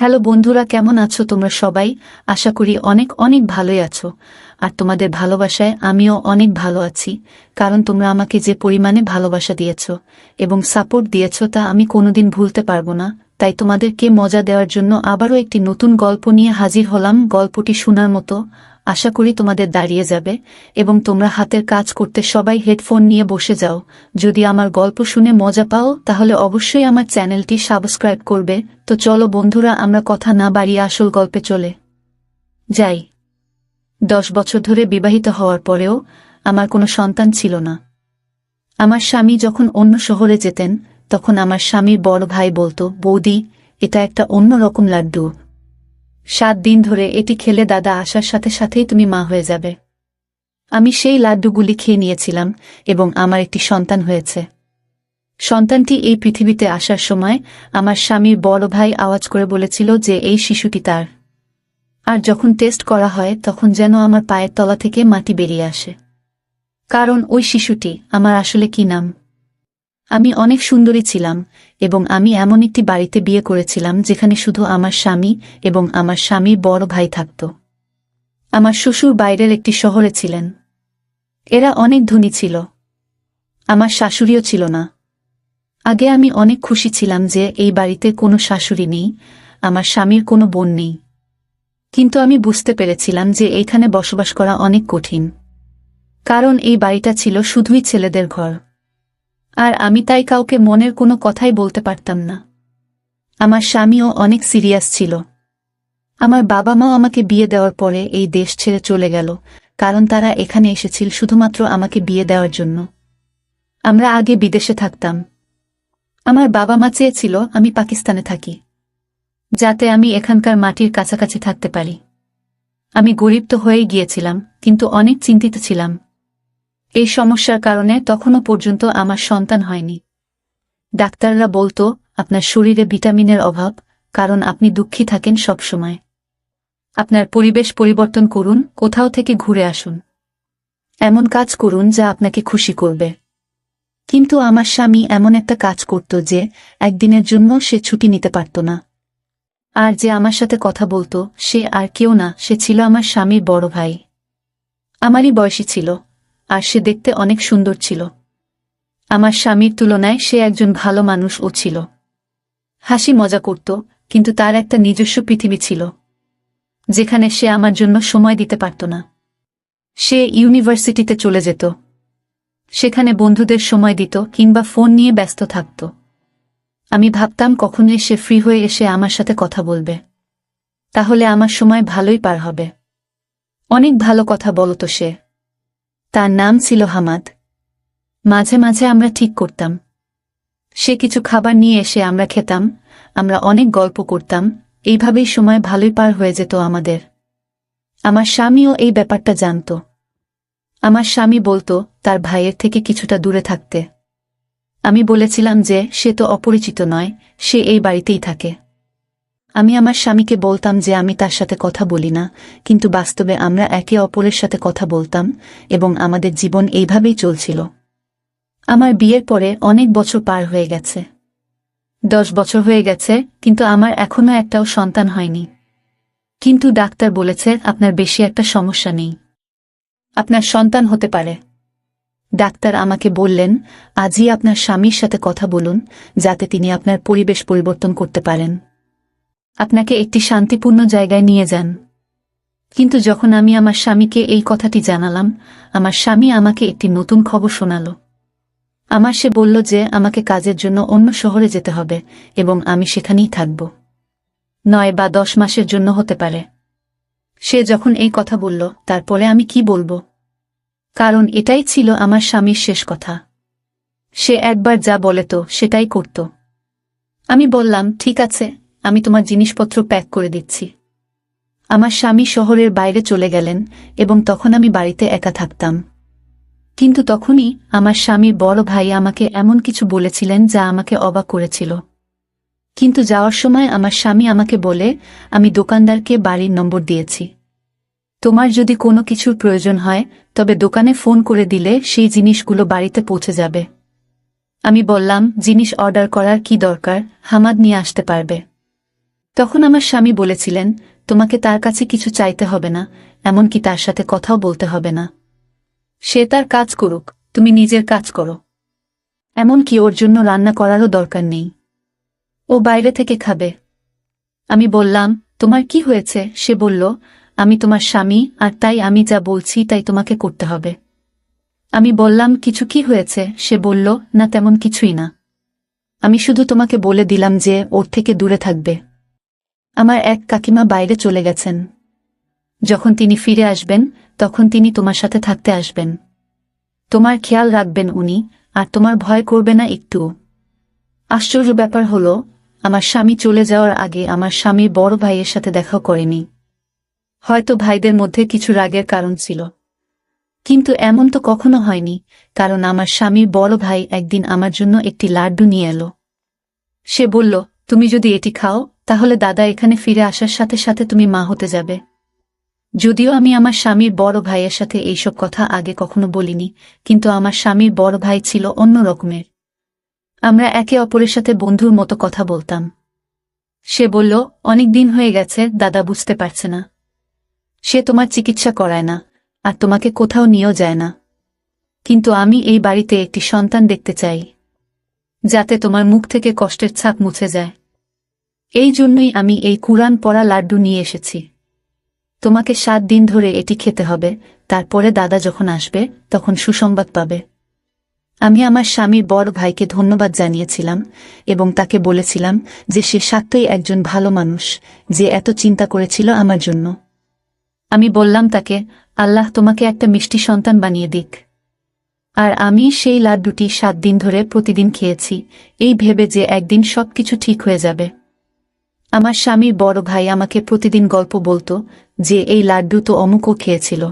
Hello বন্ধুরা, কেমন আছো তোমরা সবাই? আশা করি অনেক অনেক ভালোই আছো। আর তোমাদের ভালোবাসায় আমিও অনেক ভালো আছি, কারণ তোমরা আমাকে যে পরিমাণে ভালোবাসা দিয়েছো এবং সাপোর্ট দিয়েছো তা আমি কোনোদিন ভুলতে পারবো না। তাই তোমাদেরকে মজা দেওয়ার জন্য আবারও একটি নতুন গল্প নিয়ে হাজির হলাম। গল্পটি শোনার মতো, আশা করি তোমাদের দাঁড়িয়ে যাবে এবং তোমরা হাতের কাজ করতে সবাই হেডফোন নিয়ে বসে যাও। যদি আমার গল্প শুনে মজা পাও তাহলে অবশ্যই আমার চ্যানেলটি সাবস্ক্রাইব করবে। তো চলো বন্ধুরা, আমরা কথা না বাড়িয়ে আসল গল্পে চলে যাই। 10 বছর ধরে বিবাহিত হওয়ার পরেও আমার কোনো সন্তান ছিল না। আমার স্বামী যখন অন্য শহরে যেতেন তখন আমার স্বামীর বড় ভাই বলতো, বৌদি, এটা একটা অন্যরকম লাড্ডু। 7 দিন ধরে এটি খেলে দাদা আসার সাথে সাথেই তুমি মা হয়ে যাবে। আমি সেই লাড্ডুগুলি খেয়ে নিয়েছিলাম এবং আমার একটি সন্তান হয়েছে। সন্তানটি এই পৃথিবীতে আসার সময় আমার স্বামীর বড় ভাই আওয়াজ করে বলেছিল যে এই শিশুটি তার। আর যখন টেস্ট করা হয় তখন যেন আমার পায়ের তলা থেকে মাটি বেরিয়ে আসে, কারণ ওই শিশুটি আমার আসলে কি নাম। আমি অনেক সুন্দরী ছিলাম এবং আমি এমন একটি বাড়িতে বিয়ে করেছিলাম যেখানে শুধু আমার স্বামী এবং আমার স্বামীর বড় ভাই থাকত। আমার শ্বশুর বাইরের একটি শহরে ছিলেন। এরা অনেক ধনী ছিল। আমার শাশুড়িও ছিল না। আগে আমি অনেক খুশি ছিলাম যে এই বাড়িতে কোনো শাশুড়ি নেই, আমার স্বামীর কোনো বোন নেই। কিন্তু আমি বুঝতে পেরেছিলাম যে এইখানে বসবাস করা অনেক কঠিন, কারণ এই বাড়িটা ছিল শুধুই ছেলেদের ঘর। আর আমি তাই কাউকে মনের কোনো কথাই বলতে পারতাম না। আমার স্বামীও অনেক সিরিয়াস ছিল। আমার বাবা মাও আমাকে বিয়ে দেওয়ার পরে এই দেশ ছেড়ে চলে গেল, কারণ তারা এখানে এসেছিল শুধুমাত্র আমাকে বিয়ে দেওয়ার জন্য। আমরা আগে বিদেশে থাকতাম। আমার বাবা মা চেয়েছিল আমি পাকিস্তানে থাকি, যাতে আমি এখানকার মাটির কাছাকাছি থাকতে পারি। আমি গরিব তো হয়েই গিয়েছিলাম, কিন্তু অনেক চিন্তিত ছিলাম। এই সমস্যার কারণে তখনও পর্যন্ত আমার সন্তান হয়নি। ডাক্তাররা বলতো, আপনার শরীরে ভিটামিনের অভাব, কারণ আপনি দুঃখী থাকেন সব সময়। আপনার পরিবেশ পরিবর্তন করুন, কোথাও থেকে ঘুরে আসুন। এমন কাজ করুন যা আপনাকে খুশি করবে। কিন্তু আমার স্বামী এমন একটা কাজ করত যে একদিনের জন্য সে ছুটি নিতে পারত না। আর যে আমার সাথে কথা বলতো সে আর কেউ না, সে ছিল আমার স্বামীর বড় ভাই। আমারই বয়সী ছিল, আর সে দেখতে অনেক সুন্দর ছিল। আমার স্বামীর তুলনায় সে একজন ভালো মানুষও ছিল। হাসি মজা করত, কিন্তু তার একটা নিজস্ব পৃথিবী ছিল, যেখানে সে আমার জন্য সময় দিতে পারত না। সে ইউনিভার্সিটিতে চলে যেত, সেখানে বন্ধুদের সময় দিত কিংবা ফোন নিয়ে ব্যস্ত থাকত। আমি ভাবতাম কখনোই সে ফ্রি হয়ে এসে আমার সাথে কথা বলবে, তাহলে আমার সময় ভালোই পার হবে। অনেক ভালো কথা বলতো সে। তার নাম ছিল হামাদ। মাঝে মাঝে আমরা ঠিক করতাম, সে কিছু খাবার নিয়ে এসে আমরা খেতাম, আমরা অনেক গল্প করতাম। এইভাবেই সময় ভালোই পার হয়ে যেত আমাদের। আমার স্বামীও এই ব্যাপারটা জানত। আমার স্বামী বলতো তার ভাইয়ের থেকে কিছুটা দূরে থাকতে। আমি বলেছিলাম যে সে তো অপরিচিত নয়, সে এই বাড়িতেই থাকে। আমি আমার স্বামীকে বলতাম যে আমি তার সাথে কথা বলি না, কিন্তু বাস্তবে আমরা একে অপরের সাথে কথা বলতাম এবং আমাদের জীবন এইভাবেই চলছিল। আমার বিয়ের পরে অনেক বছর পার হয়ে গেছে। 10 বছর হয়ে গেছে, কিন্তু আমার এখনো একটাও সন্তান হয়নি। কিন্তু ডাক্তার বলেছে আপনার বেশি একটা সমস্যা নেই, আপনার সন্তান হতে পারে। ডাক্তার আমাকে বললেন, আজই আপনার স্বামীর সাথে কথা বলুন, যাতে তিনি আপনার পরিবেশ পরিবর্তন করতে পারেন, আপনাকে একটি শান্তিপূর্ণ জায়গায় নিয়ে যান। কিন্তু যখন আমি আমার স্বামীকে এই কথাটি জানালাম, আমার স্বামী আমাকে একটি নতুন খবর শোনাল। সে বলল যে আমাকে কাজের জন্য অন্য শহরে যেতে হবে এবং আমি সেখানেই থাকব। 9 বা 10 মাসের জন্য হতে পারে। সে যখন এই কথা বলল, তারপরে আমি কি বলবো, কারণ এটাই ছিল আমার স্বামীর শেষ কথা। সে একবার যা বলে তো সেটাই করত। আমি বললাম, ঠিক আছে, আমি তোমার জিনিসপত্র প্যাক করে দিচ্ছি। আমার স্বামী শহরের বাইরে চলে গেলেন এবং তখন আমি বাড়িতে একা থাকতাম। কিন্তু তখনই আমার স্বামীর বড় ভাই আমাকে এমন কিছু বলেছিলেন যা আমাকে অবাক করেছিল। কিন্তু যাওয়ার সময় আমার স্বামী আমাকে বলে, আমি দোকানদারকে বাড়ির নম্বর দিয়েছি। তোমার যদি কোনো কিছুর প্রয়োজন হয় তবে দোকানে ফোন করে দিলে সেই জিনিসগুলো বাড়িতে পৌঁছে যাবে। আমি বললাম, জিনিস অর্ডার করার কি দরকার, হামাদ নিয়ে আসতে পারবে। তখন আমার স্বামী বলেছিলেন, তোমাকে তার কাছে কিছু চাইতে হবে না, এমনকি তার সাথে কথাও বলতে হবে না। সে তার কাজ করুক, তুমি নিজের কাজ করো। এমনকি ওর জন্য রান্না করারও দরকার নেই, ও বাইরে থেকে খাবে। আমি বললাম, তোমার কি হয়েছে? সে বলল, আমি তোমার স্বামী, আর তাই আমি যা বলছি তাই তোমাকে করতে হবে। আমি বললাম, কিছু কি হয়েছে? সে বলল, না তেমন কিছুই না, আমি শুধু তোমাকে বলে দিলাম যে ওর থেকে দূরে থাকবে। আমার এক কাকিমা বাইরে চলে গেছেন, যখন তিনি ফিরে আসবেন তখন তিনি তোমার সাথে থাকতে আসবেন। তোমার খেয়াল রাখবেন উনি, আর তোমার ভয় করবে না একটুও। আশ্চর্য ব্যাপার হলো, আমার স্বামী চলে যাওয়ার আগে আমার স্বামীর বড় ভাইয়ের সাথে দেখাও করেনি। হয়তো ভাইদের মধ্যে কিছু রাগের কারণ ছিল, কিন্তু এমন তো কখনো হয়নি, কারণ আমার স্বামীর বড় ভাই একদিন আমার জন্য একটি লাড্ডু নিয়ে এলো। সে বলল, তুমি যদি এটি খাও তাহলে দাদা এখানে ফিরে আসার সাথে সাথে তুমি মা হতে যাবে। যদিও আমি আমার স্বামীর বড় ভাইয়ের সাথে এইসব কথা আগে কখনো বলিনি, কিন্তু আমার স্বামীর বড় ভাই ছিল অন্য রকমের। আমরা একে অপরের সাথে বন্ধুর মতো কথা বলতাম। সে বলল, অনেক দিন হয়ে গেছে, দাদা বুঝতে পারছে না। সে তোমার চিকিৎসা করায় না, আর তোমাকে কোথাও নিয়েও যায় না। কিন্তু আমি এই বাড়িতে একটি সন্তান দেখতে চাই, যাতে তোমার মুখ থেকে কষ্টের ছাপ মুছে যায়। এই জন্যই আমি এই কুরআন পড়া লাড্ডু নিয়ে এসেছি। তোমাকে 7 দিন ধরে এটি খেতে হবে, তারপরে দাদা যখন আসবে তখন সুসংবাদ পাবে। আমি আমার স্বামীর বড় ভাইকে ধন্যবাদ জানিয়েছিলাম এবং তাকে বলেছিলাম যে সে সত্যই একজন ভালো মানুষ, যে এত চিন্তা করেছিল আমার জন্য। আমি বললাম তাকে, আল্লাহ তোমাকে একটা মিষ্টি সন্তান বানিয়ে দিক। আর আমি সেই লাড্ডুটি 7 দিন ধরে প্রতিদিন খেয়েছি, এই ভেবে যে একদিন সবকিছু ঠিক হয়ে যাবে। আমার স্বামীর বড় ভাই আমাকে প্রতিদিন গল্প বলতো যে এই লাড্ডু তো অমুকও খেয়েছিল।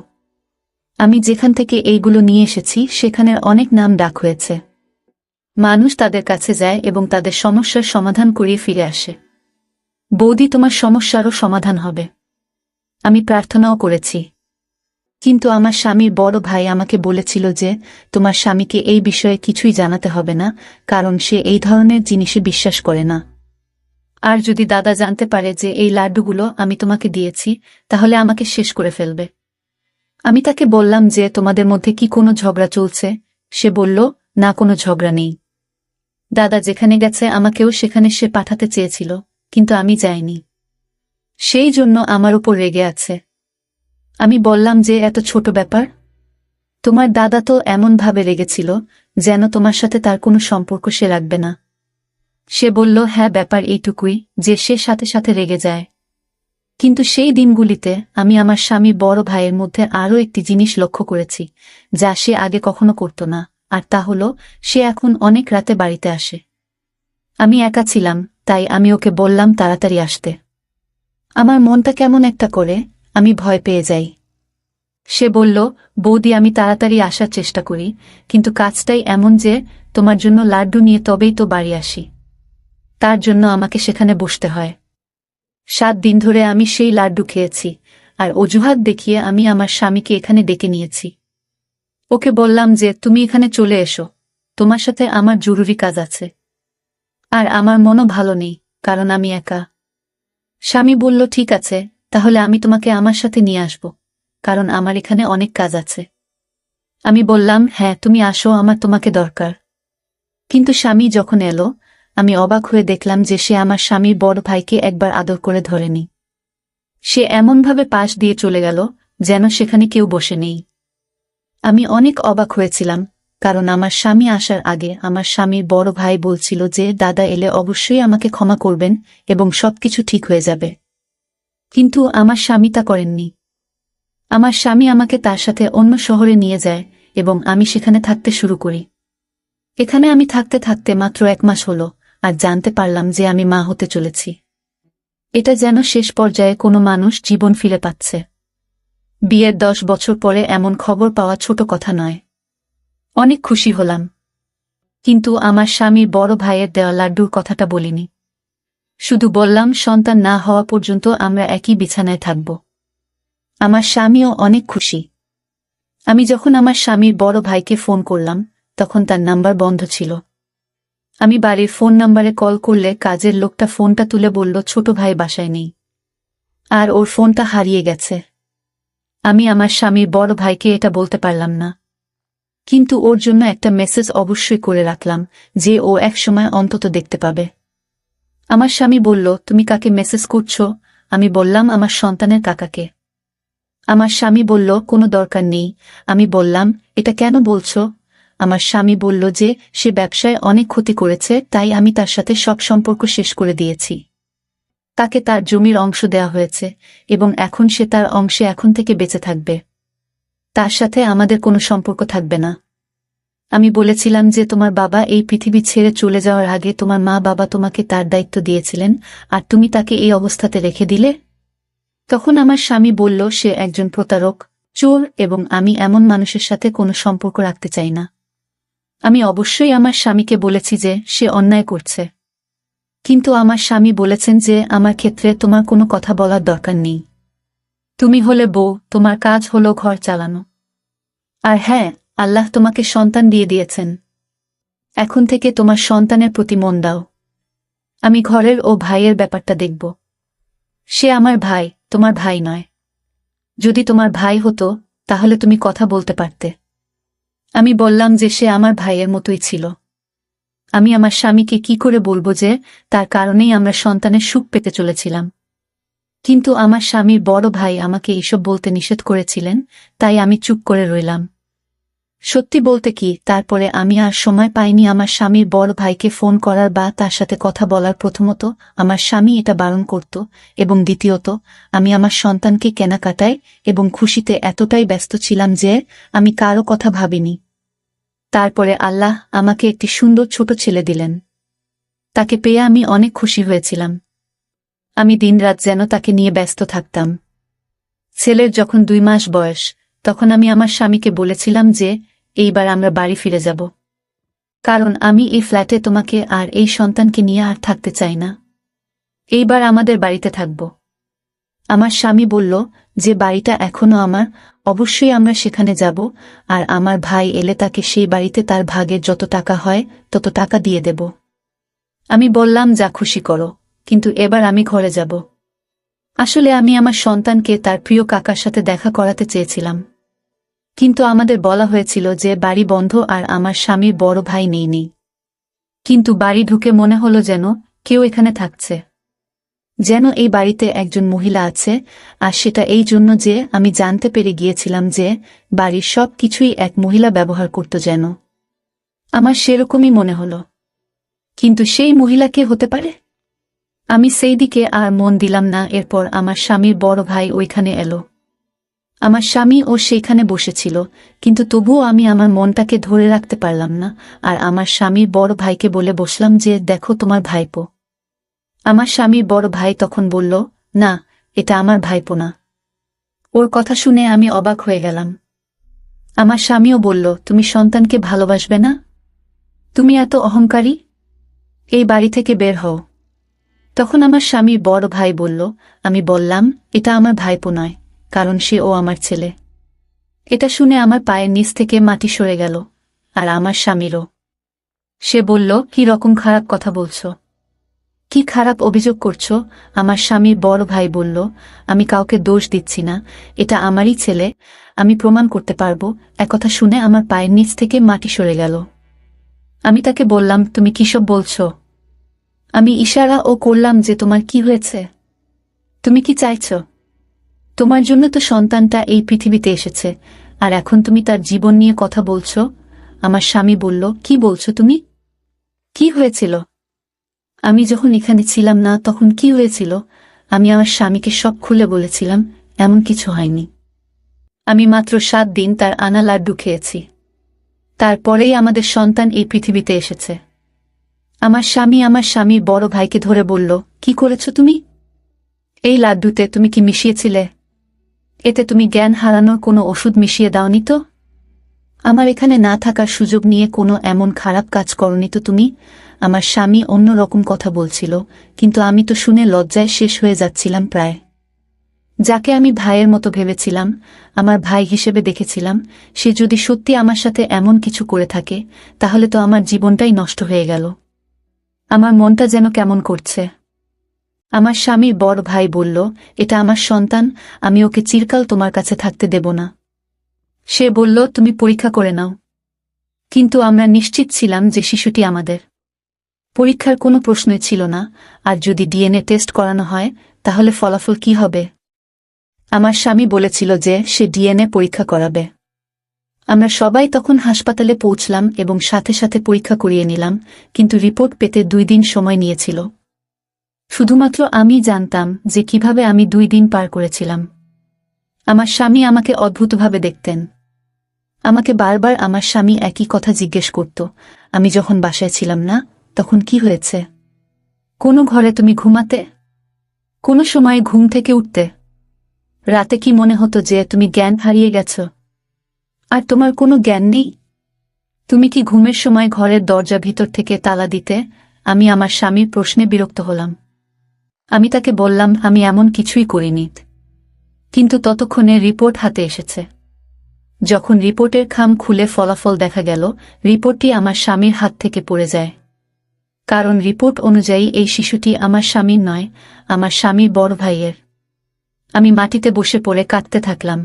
আমি যেখান থেকে এইগুলো নিয়ে এসেছি সেখানের অনেক নাম ডাক হয়েছে। মানুষ তাদের কাছে যায় এবং তাদের সমস্যার সমাধান করিয়ে ফিরে আসে। বৌদি, তোমার সমস্যারও সমাধান হবে। আমি প্রার্থনাও করেছি, কিন্তু আমার স্বামীর বড় ভাই আমাকে বলেছিল যে তোমার স্বামীকে এই বিষয়ে কিছুই জানাতে হবে না, কারণ সে এই ধরনের জিনিসে বিশ্বাস করে না। আর যদি দাদা জানতে পারে যে এই লাড্ডুগুলো আমি তোমাকে দিয়েছি, তাহলে আমাকে শেষ করে ফেলবে। আমি তাকে বললাম যে তোমাদের মধ্যে কি কোনো ঝগড়া চলছে? সে বলল, না, কোনো ঝগড়া নেই। দাদা যেখানে গেছে আমাকেও সেখানে সে পাঠাতে চেয়েছিল, কিন্তু আমি যাইনি। সেই জন্য আমার উপর রেগে আছে। আমি বললাম যে এত ছোট ব্যাপার? তোমার দাদা তো এমনভাবে রেগেছিল যেন তোমার সাথে তার কোনো সম্পর্ক সে রাখবে না। সে বলল, হ্যাঁ, ব্যাপার এইটুকুই যে সে সাথে সাথে রেগে যায়। কিন্তু সেই দিনগুলিতে আমি আমার স্বামী বড় ভাইয়ের মধ্যে আরও একটি জিনিস লক্ষ্য করেছি, যা সে আগে কখনো করত না, আর তা হল সে এখন অনেক রাতে বাড়িতে আসে। আমি একা ছিলাম, তাই আমি ওকে বললাম তাড়াতাড়ি আসতে। আমার মনটা কেমন একটা করে, আমি ভয় পেয়ে যাই। সে বলল, বৌদি, আমি তাড়াতাড়ি আসার চেষ্টা করি, কিন্তু কাজটাই এমন যে তোমার জন্য লাড্ডু নিয়ে তবেই তো বাড়ি আসি। তার জন্য আমাকে সেখানে বসতে হয়। 7 দিন ধরে আমি সেই লাড্ডু খেয়েছি, আর অজুহাত দেখিয়ে আমি আমার স্বামীকে এখানে ডেকে নিয়েছি। ওকে বললাম যে তুমি এখানে চলে এসো, তোমার সাথে আমার জরুরি কাজ আছে। আর আমার মনও ভালো নেই, কারণ আমি একা। স্বামী বলল, ঠিক আছে, তাহলে আমি তোমাকে আমার সাথে নিয়ে আসব, কারণ আমার এখানে অনেক কাজ আছে। আমি বললাম, হ্যাঁ, তুমি আসো, আমার তোমাকে দরকার। কিন্তু স্বামী যখন এলো, আমি অবাক হয়ে দেখলাম যে সে আমার স্বামীর বড় ভাইকে একবার আদর করে ধরেনি। সে এমনভাবে পাশ দিয়ে চলে গেল যেন সেখানে কেউ বসে নেই। আমি অনেক অবাক হয়েছিলাম, কারণ আমার স্বামী আসার আগে আমার স্বামীর বড় ভাই বলছিল যে দাদা এলে অবশ্যই আমাকে ক্ষমা করবেন এবং সবকিছু ঠিক হয়ে যাবে। কিন্তু আমার স্বামী তা করেননি। আমার স্বামী আমাকে তার সাথে অন্য শহরে নিয়ে যায় এবং আমি সেখানে থাকতে শুরু করি। এখানে আমি থাকতে থাকতে মাত্র 1 মাস হলো, আর জানতে পারলাম যে আমি মা হতে চলেছি। এটা যেন শেষ পর্যায়ে কোনো মানুষ জীবন ফিরে পাচ্ছে। বিয়ের 10 বছর পরে এমন খবর পাওয়া ছোট কথা নয়। অনেক খুশি হলাম, কিন্তু আমার স্বামীর বড় ভাইয়ের দেওয়া লাড্ডুর কথাটা বলিনি। শুধু বললাম সন্তান না হওয়া পর্যন্ত আমরা একই বিছানায় থাকব। আমার স্বামীও অনেক খুশি। আমি যখন আমার স্বামীর বড় ভাইকে ফোন করলাম, তখন তার নাম্বার বন্ধ ছিল। আমি বাড়ির ফোন নাম্বারে কল করলে কাজের লোকটা ফোনটা তুলে বলল ছোট ভাই বাসায় নেই, আর ওর ফোনটা হারিয়ে গেছে। আমি আমার স্বামীর বড় ভাইকে এটা বলতে পারলাম না, কিন্তু ওর জন্য একটা মেসেজ অবশ্যই করে রাখলাম যে ও একসময় অন্তত দেখতে পাবে। আমার স্বামী বলল, তুমি কাকে মেসেজ করছো? আমি বললাম, আমার সন্তানের কাকাকে। আমার স্বামী বলল, কোনো দরকার নেই। আমি বললাম, এটা কেন বলছো? আমার স্বামী বলল যে সে ব্যবসায় অনেক ক্ষতি করেছে, তাই আমি তার সাথে সব সম্পর্ক শেষ করে দিয়েছি। তাকে তার জমির অংশ দেওয়া হয়েছে এবং এখন সে তার অংশে এখন থেকে বেঁচে থাকবে। তার সাথে আমাদের কোনো সম্পর্ক থাকবে না। আমি বলেছিলাম যে তোমার বাবা এই পৃথিবী ছেড়ে চলে যাওয়ার আগে তোমার মা বাবা তোমাকে তার দায়িত্ব দিয়েছিলেন, আর তুমি তাকে এই অবস্থাতে রেখে দিলে। তখন আমার স্বামী বলল, সে একজন প্রতারক, চোর, এবং আমি এমন মানুষের সাথে কোনো সম্পর্ক রাখতে চাই না। আমি অবশ্যই আমার স্বামীকে বলেছি যে সে অন্যায় করছে, কিন্তু আমার স্বামী বলেছেন যে আমার ক্ষেত্রে তোমার কোনো কথা বলার দরকার নেই। তুমি হলে বউ, তোমার কাজ হলো ঘর চালানো। আর হ্যাঁ, আল্লাহ তোমাকে সন্তান দিয়ে দিয়েছেন, এখন থেকে তোমার সন্তানের প্রতি মন দাও। আমি ঘরের ও ভাইয়ের ব্যাপারটা দেখব। সে আমার ভাই, তোমার ভাই নয়। যদি তোমার ভাই হতো তাহলে তুমি কথা বলতে পারতে। আমি বললাম যে সে আমার ভাইয়ের মতোই ছিল। আমি আমার স্বামীকে কি করে বলবো যে তার কারণেই আমরা সন্তানের সুখ পেতে চলেছিলাম? কিন্তু আমার স্বামীর বড় ভাই আমাকে এইসব বলতে নিষেধ করেছিলেন, তাই আমি চুপ করে রইলাম। সত্যি বলতে কি, তারপরে আমি আর সময় পাইনি আমার স্বামীর বড় ভাইকে ফোন করার বা তার সাথে কথা বলার। প্রথমত, আমার স্বামী এটা বারণ করত, এবং দ্বিতীয়ত, আমি আমার সন্তানকে কেনাকাটায় এবং খুশিতে এতটাই ব্যস্ত ছিলাম যে আমি কারো কথা ভাবিনি। তারপরে আল্লাহ আমাকে একটি সুন্দর ছোট ছেলে দিলেন। তাকে পেয়ে আমি অনেক খুশি হয়েছিলাম। আমি দিনরাত যেন তাকে নিয়ে ব্যস্ত থাকতাম। ছেলের যখন 2 মাস বয়স, তখন আমি আমার স্বামীকে বলেছিলাম যে এইবার আমরা বাড়ি ফিরে যাব, কারণ আমি এই ফ্ল্যাটে তোমাকে আর এই সন্তানকে নিয়ে আর থাকতে চাই না। এইবার আমাদের বাড়িতে থাকব। আমার স্বামী বলল যে বাড়িটা এখনো আমার, অবশ্যই আমরা সেখানে যাব, আর আমার ভাই এলে তাকে সেই বাড়িতে তার ভাগের যত টাকা হয় তত টাকা দিয়ে দেব। আমি বললাম, যা খুশি করো, কিন্তু এবার আমি ঘরে যাব। আসলে আমি আমার সন্তানকে তার প্রিয় কাকার সাথে দেখা করাতে চেয়েছিলাম, কিন্তু আমাদের বলা হয়েছিল যে বাড়ি বন্ধ আর আমার স্বামীর বড় ভাই নেই। কিন্তু বাড়ি ঢুকে মনে হলো যেন কেউ এখানে থাকছে, যেন এই বাড়িতে একজন মহিলা আছে, আর সেটা এই জন্য যে আমি জানতে পেরে গিয়েছিলাম যে বাড়ির সব কিছুই এক মহিলা ব্যবহার করত। যেন আমার সেরকমই মনে হলো, কিন্তু সেই মহিলা কে হতে পারে? আমি সেই দিকে আর মন দিলাম না। এরপর আমার স্বামীর বড় ভাই ওইখানে এলো। আমার স্বামী ও সেইখানে বসেছিল, কিন্তু তবুও আমি আমার মনটাকে ধরে রাখতে পারলাম না, আর আমার স্বামীর বড় ভাইকে বলে বসলাম যে দেখো তোমার ভাইপো। আমার স্বামীর বড় ভাই তখন বলল, না, এটা আমার ভাইপো না। ওর কথা শুনে আমি অবাক হয়ে গেলাম। আমার স্বামীও বলল, তুমি সন্তানকে ভালোবাসবে না? তুমি এত অহংকারী, এই বাড়ি থেকে বের হও। তখন আমার স্বামীর বড় ভাই বলল, আমি বললাম, এটা আমার ভাইপো নয়, কারণ সে ও আমার ছেলে। এটা শুনে আমার পায়ের নিচ থেকে মাটি সরে গেল, আর আমার স্বামীরও। সে বলল, কি রকম খারাপ কথা বলছো? কি খারাপ অভিযোগ করছো? আমার স্বামীর বড় ভাই বলল, আমি কাউকে দোষ দিচ্ছি না, এটা আমারই ছেলে, আমি প্রমাণ করতে পারবো। একথা শুনে আমার পায়ের নিচ থেকে মাটি সরে গেল। আমি তাকে বললাম, তুমি কিসব বলছো? আমি ইশারা ও করলাম যে তোমার কি হয়েছে, তুমি কি চাইছো? তোমার জন্য তো সন্তানটা এই পৃথিবীতে এসেছে, আর এখন তুমি তার জীবন নিয়ে কথা বলছো? আমার স্বামী বলল, কি বলছো তুমি? কি হয়েছিল? আমি যখন এখানে ছিলাম না তখন কি হয়েছিল? আমি আমার স্বামীকে সব খুলে বলেছিলাম। এমন কিছু হয়নি। আমি মাত্র 7 দিন তার আনা লাড্ডু খেয়েছি, তারপরেই আমাদের সন্তান এই পৃথিবীতে এসেছে। আমার স্বামীর বড় ভাইকে ধরে বলল, কি করেছ তুমি? এই লাড্ডুতে তুমি কি মিশিয়েছিলে? এতে তুমি জ্ঞান হারানোর কোনো ওষুধ মিশিয়ে দাওনি তো? আমার এখানে না থাকার সুযোগ নিয়ে কোনো এমন খারাপ কাজ করনি তো তুমি? আমার স্বামী অন্য রকম কথা বলছিল, কিন্তু আমি তো শুনে লজ্জায় শেষ হয়ে যাচ্ছিলাম প্রায়। যাকে আমি ভাইয়ের মতো ভেবেছিলাম, আমার ভাই হিসেবে দেখেছিলাম, সে যদি সত্যি আমার সাথে এমন কিছু করে থাকে, তাহলে তো আমার জীবনটাই নষ্ট হয়ে গেল। আমার মনটা যেন কেমন করছে। আমার স্বামীর বড় ভাই বলল, এটা আমার সন্তান, আমি ওকে চিরকাল তোমার কাছে থাকতে দেব না। সে বলল, তুমি পরীক্ষা করে নাও। কিন্তু আমরা নিশ্চিত ছিলাম যে শিশুটি আমাদের। পরীক্ষার কোনো প্রশ্নই ছিল না, আর যদি ডিএনএ টেস্ট করানো হয় তাহলে ফলাফল কি হবে? আমার স্বামী বলেছিল যে সে ডিএনএ পরীক্ষা করাবে। আমরা সবাই তখন হাসপাতালে পৌঁছলাম এবং সাথে সাথে পরীক্ষা করিয়ে নিলাম, কিন্তু রিপোর্ট পেতে 2 দিন সময় নিয়েছিল। শুধুমাত্র আমি জানতাম যে কিভাবে আমি 2 দিন পার করেছিলাম। আমার স্বামী আমাকে অদ্ভুতভাবে দেখতেন। আমাকে বারবার আমার স্বামী একই কথা জিজ্ঞেস করত, আমি যখন বাসায় ছিলাম না তখন কি হয়েছে? কোন ঘরে তুমি ঘুমাতে? কোন সময় ঘুম থেকে উঠতে? রাতে কি মনে হতো যে তুমি জ্ঞান হারিয়ে গেছ? আর তোমার কোনো জ্ঞান নেই? তুমি কি ঘুমের সময় ঘরের দরজা ভিতর থেকে তালা দিতে? আমি আমার স্বামীর প্রশ্নে বিরক্ত হলাম। আমি তাকে বললাম আমি এমন কিছুই করিনি। কিন্তু ততক্ষণে রিপোর্ট হাতে এসেছে। যখন রিপোর্টের খাম খুলে ফলাফল দেখা গেল, রিপোর্টটি আমার স্বামীর হাত থেকে পড়ে যায়। কারণ রিপোর্ট অনুযায়ী এই শিশুটি আমার স্বামীর নয়, আমার স্বামীর বড় ভাইয়ের। আমি মাটিতে বসে পড়ে কাঁদতে থাকলাম।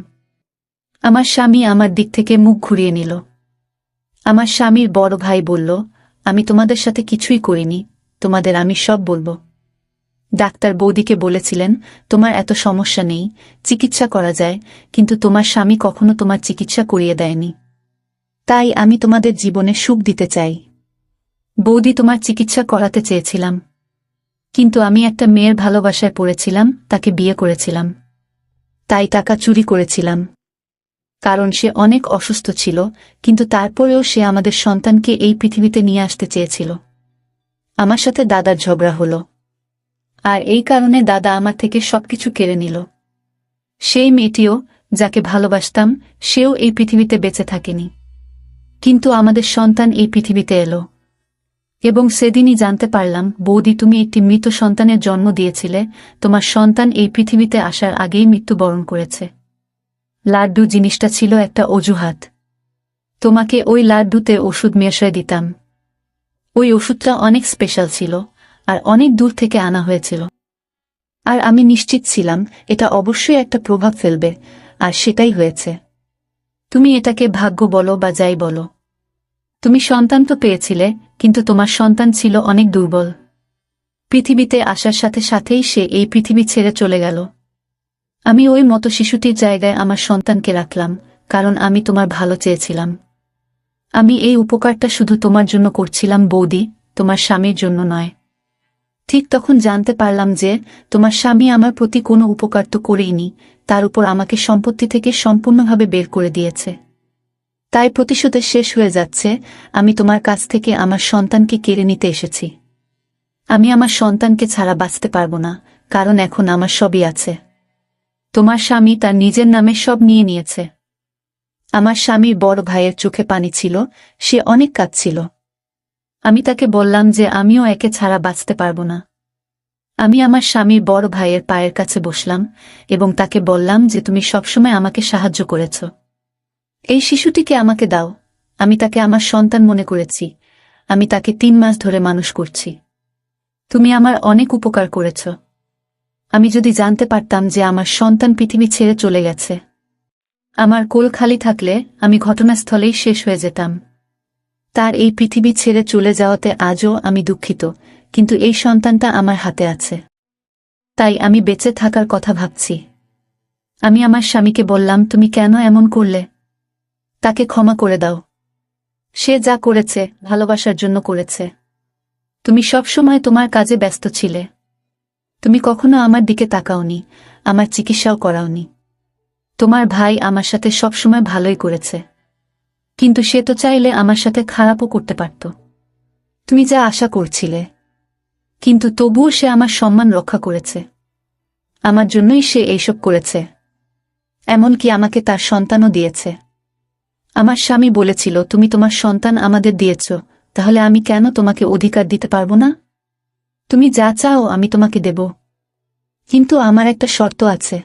আমার স্বামী আমার দিক থেকে মুখ ঘুরিয়ে নিল। আমার স্বামীর বড় ভাই বলল, আমি তোমাদের সাথে কিছুই করিনি, তোমাদের আমি সব বলবো। ডাক্তার বৌদিকে বলেছিলেন, তোমার এত সমস্যা নেই, চিকিৎসা করা যায়, কিন্তু তোমার স্বামী কখনো তোমার চিকিৎসা করিয়ে দেয়নি। তাই আমি তোমাদের জীবনে সুখ দিতে চাই। বৌদি, তোমার চিকিৎসা করাতে চেয়েছিলাম, কিন্তু আমি একটা মেয়ের ভালোবাসায় পড়েছিলাম, তাকে বিয়ে করেছিলাম। তাই টাকা চুরি করেছিলাম। কারণ সে অনেক অসুস্থ ছিল, কিন্তু তারপরেও সে আমাদের সন্তানকে এই পৃথিবীতে নিয়ে আসতে চেয়েছিল। আমার সাথে দাদার ঝগড়া হলো, আর এই কারণে দাদা আমার থেকে সবকিছু কেড়ে নিল। সেই মেয়েটিও, যাকে ভালোবাসতাম, সেও এই পৃথিবীতে বেঁচে থাকেনি। কিন্তু আমাদের সন্তান এই পৃথিবীতে এলো। এবং সেদিনই জানতে পারলাম, বৌদি, তুমি একটি মৃত সন্তানের জন্ম দিয়েছিলে, তোমার সন্তান এই পৃথিবীতে আসার আগেই মৃত্যুবরণ করেছে। লাড্ডু জিনিসটা ছিল একটা অজুহাত। তোমাকে ওই লাড্ডুতে ওষুধ মেশায় দিতাম। ওই ওষুধটা অনেক স্পেশাল ছিল, আর অনেক দূর থেকে আনা হয়েছিল। আর আমি নিশ্চিত ছিলাম এটা অবশ্যই একটা প্রভাব ফেলবে, আর সেটাই হয়েছে। তুমি এটাকে ভাগ্য বলো বা যাই বলো। তুমি সন্তান তো পেয়েছিলে, কিন্তু তোমার সন্তান ছিল অনেক দুর্বল। পৃথিবীতে আসার সাথে সাথেই সে এই পৃথিবী ছেড়ে চলে গেল। আমি ওই মতো শিশুটির জায়গায় আমার সন্তানকে রাখলাম, কারণ আমি তোমার ভালো চেয়েছিলাম। আমি এই উপকারটা শুধু তোমার জন্য করছিলাম বৌদি, তোমার স্বামীর জন্য নয়। ঠিক তখন জানতে পারলাম যে তোমার স্বামী আমার প্রতি কোনো উপকার তো করেইনি, তার উপর আমাকে সম্পত্তি থেকে সম্পূর্ণভাবে বের করে দিয়েছে। তাই প্রতিশোধে শেষ হয়ে যাচ্ছে, আমি তোমার কাছ থেকে আমার সন্তানকে কেড়ে নিতে এসেছি। আমি আমার সন্তানকে ছাড়া বাঁচতে পারবো না, কারণ এখন আমার সবই আছে। তোমার স্বামী তার নিজের নামে সব নিয়ে নিয়েছে। আমার স্বামীর বড় ভাইয়ের চোখে পানি ছিল, সে অনেক কাঁদছিল। আমি তাকে বললাম যে আমিও একে ছাড়া বাঁচতে পারবো না। আমি আমার স্বামীর বড় ভাইয়ের পায়ের কাছে বসলাম এবং তাকে বললাম যে তুমি সবসময় আমাকে সাহায্য করেছ। এই শিশুটিকে আমাকে দাও, আমি তাকে আমার সন্তান মনে করেছি। আমি তাকে 3 মাস ধরে মানুষ করছি। তুমি আমার অনেক উপকার করেছ। আমি যদি জানতে পারতাম যে আমার সন্তান পৃথিবী ছেড়ে চলে গেছে, আমার কোল খালি থাকলে আমি ঘটনাস্থলেই শেষ হয়ে যেতাম। তার এই পৃথিবী ছেড়ে চলে যাওয়াতে আজও আমি দুঃখিত, কিন্তু এই সন্তানটা আমার হাতে আছে। তাই আমি বেঁচে থাকার কথা ভাবছি। আমি আমার স্বামীকে বললাম, তুমি কেন এমন করলে? তাকে ক্ষমা করে দাও। সে যা করেছে ভালোবাসার জন্য করেছে। তুমি সবসময় তোমার কাজে ব্যস্ত ছিলে। তুমি কখনো আমার দিকে তাকাওনি, আমার চিকিৎসাও করাওনি। তোমার ভাই আমার সাথে সবসময় ভালোই করেছে, কিন্তু সে তো চাইলে আমার সাথে খারাপও করতে পারত। তুমি যা আশা করছিলে, কিন্তু তবুও সে আমার সম্মান রক্ষা করেছে। আমার জন্যই সে এইসব করেছে। এমনকি আমাকে তার সন্তানও দিয়েছে। আমার স্বামী বলেছিল, তুমি তোমার সন্তান আমাদের দিয়েছ, তাহলে আমি কেন তোমাকে অধিকার দিতে পারবো না? তুমি যা চাও আমি তোমাকে দেব, কিন্তু আমার একটা শর্ত আছে।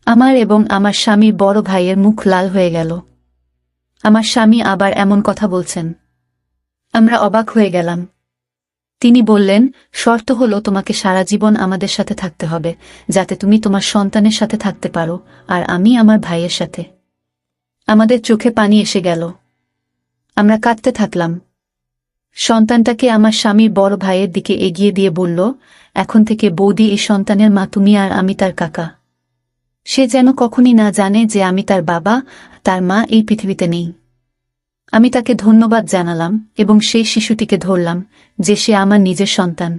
আমার এবং আমার স্বামীর বড় ভাইয়ের মুখ লাল হয়ে গেল। আমার স্বামী আবার এমন কথা বলছেন। আমরা অবাক হয়ে গেলাম। তিনি বললেন, শর্ত হলো তোমাকে সারা জীবন আমাদের সাথে থাকতে হবে, যাতে তুমি তোমার সন্তানের সাথে থাকতে পারো আর আমি আমার ভাইয়ের সাথে। আমাদের চোখে পানি এসে গেল। আমরা কাঁদতে থাকলাম। সন্তানটাকে আমার স্বামীর বড় ভাইয়ের দিকে এগিয়ে দিয়ে বলল, এখন থেকে বৌদি এই সন্তানের মা, তুমি আর আমি তার কাকা। সে যেন কখনই না জানে যে আমি তার বাবা, তার মা এই পৃথিবীতে নেই। আমি তাকে ধন্যবাদ জানালাম এবং সেই শিশুটিকে ধরলাম যে সে আমার নিজের সন্তান।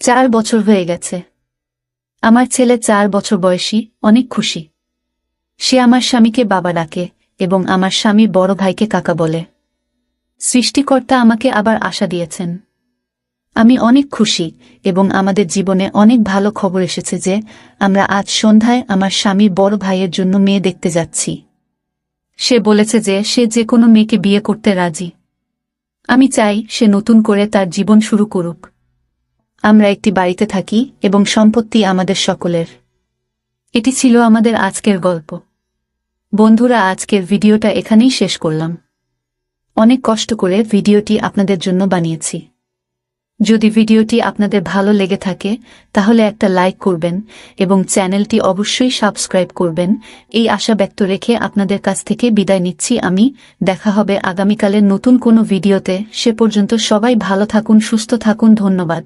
4 বছর হয়ে গেছে। আমার ছেলে 4 বছর বয়সী, অনেক খুশি। সে আমার স্বামীকে বাবা ডাকে এবং আমার স্বামীর বড় ভাইকে কাকা বলে। সৃষ্টিকর্তা আমাকে আবার আশা দিয়েছেন। আমি অনেক খুশি এবং আমাদের জীবনে অনেক ভালো খবর এসেছে যে আমরা আজ সন্ধ্যায় আমার স্বামীর বড় ভাইয়ের জন্য মেয়ে দেখতে যাচ্ছি। সে বলেছে যে সে যে কোনো মেয়েকে বিয়ে করতে রাজি। আমি চাই সে নতুন করে তার জীবন শুরু করুক। আমরা একটি বাড়িতে থাকি এবং সম্পত্তি আমাদের সকলের। এটি ছিল আমাদের আজকের গল্প। বন্ধুরা, আজকের ভিডিওটা এখানেই শেষ করলাম। অনেক কষ্ট করে ভিডিওটি আপনাদের জন্য বানিয়েছি। যদি ভিডিওটি আপনাদের ভালো লেগে থাকে তাহলে একটা লাইক করবেন এবং চ্যানেলটি অবশ্যই সাবস্ক্রাইব করবেন। এই আশা ব্যক্ত রেখে আপনাদের কাছ থেকে বিদায় নিচ্ছি আমি। দেখা হবে আগামীকালের নতুন কোনো ভিডিওতে। সে পর্যন্ত সবাই ভালো থাকুন, সুস্থ থাকুন। ধন্যবাদ।